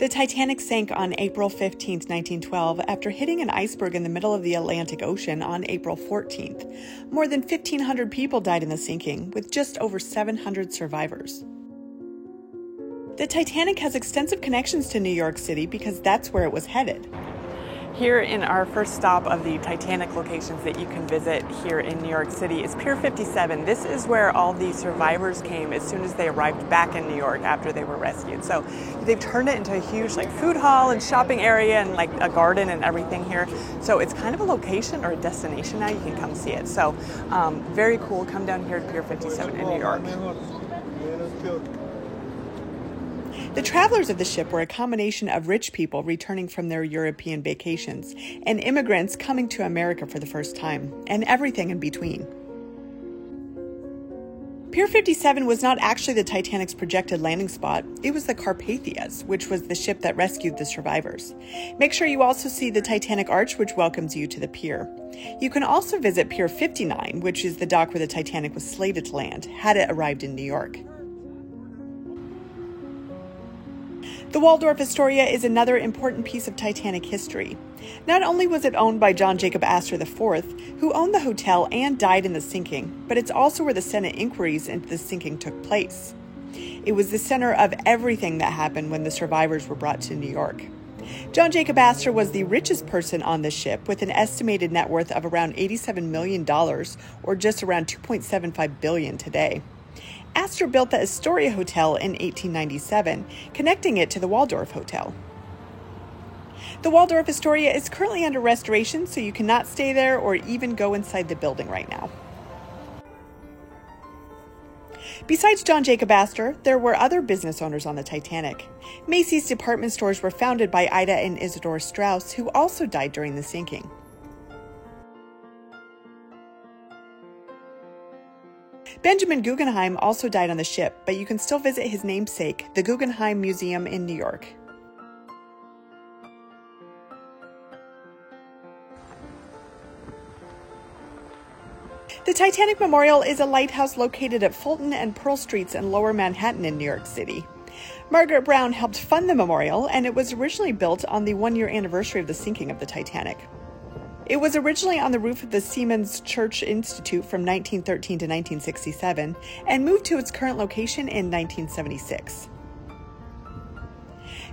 The Titanic sank on April 15, 1912, after hitting an iceberg in the middle of the Atlantic Ocean on April 14th. More than 1,500 people died in the sinking, with just over 700 survivors. The Titanic has extensive connections to New York City because that's where it was headed. Here in our first stop of the Titanic locations that you can visit here in New York City is Pier 57. This is where all the survivors came as soon as they arrived back in New York after they were rescued. So they've turned it into a huge food hall and shopping area and a garden and everything here. So it's kind of a location or a destination now. You can come see it. So very cool. Come down here to Pier 57 in New York. The travelers of the ship were a combination of rich people returning from their European vacations and immigrants coming to America for the first time, and everything in between. Pier 57 was not actually the Titanic's projected landing spot. It was the Carpathia's, which was the ship that rescued the survivors. Make sure you also see the Titanic Arch, which welcomes you to the pier. You can also visit Pier 59, which is the dock where the Titanic was slated to land, had it arrived in New York. The Waldorf Astoria is another important piece of Titanic history. Not only was it owned by John Jacob Astor IV, who owned the hotel and died in the sinking, but it's also where the Senate inquiries into the sinking took place. It was the center of everything that happened when the survivors were brought to New York. John Jacob Astor was the richest person on the ship, with an estimated net worth of around $87 million, or just around $2.75 billion today. Astor built the Astoria Hotel in 1897, connecting it to the Waldorf Hotel. The Waldorf Astoria is currently under restoration, so you cannot stay there or even go inside the building right now. Besides John Jacob Astor, there were other business owners on the Titanic. Macy's department stores were founded by Ida and Isidore Straus, who also died during the sinking. Benjamin Guggenheim also died on the ship, but you can still visit his namesake, the Guggenheim Museum in New York. The Titanic Memorial is a lighthouse located at Fulton and Pearl Streets in Lower Manhattan in New York City. Margaret Brown helped fund the memorial, and it was originally built on the one-year anniversary of the sinking of the Titanic. It was originally on the roof of the Seamen's Church Institute from 1913 to 1967 and moved to its current location in 1976.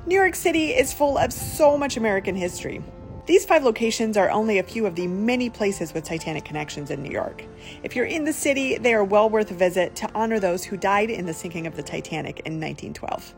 New York City is full of so much American history. These 5 locations are only a few of the many places with Titanic connections in New York. If you're in the city, they are well worth a visit to honor those who died in the sinking of the Titanic in 1912.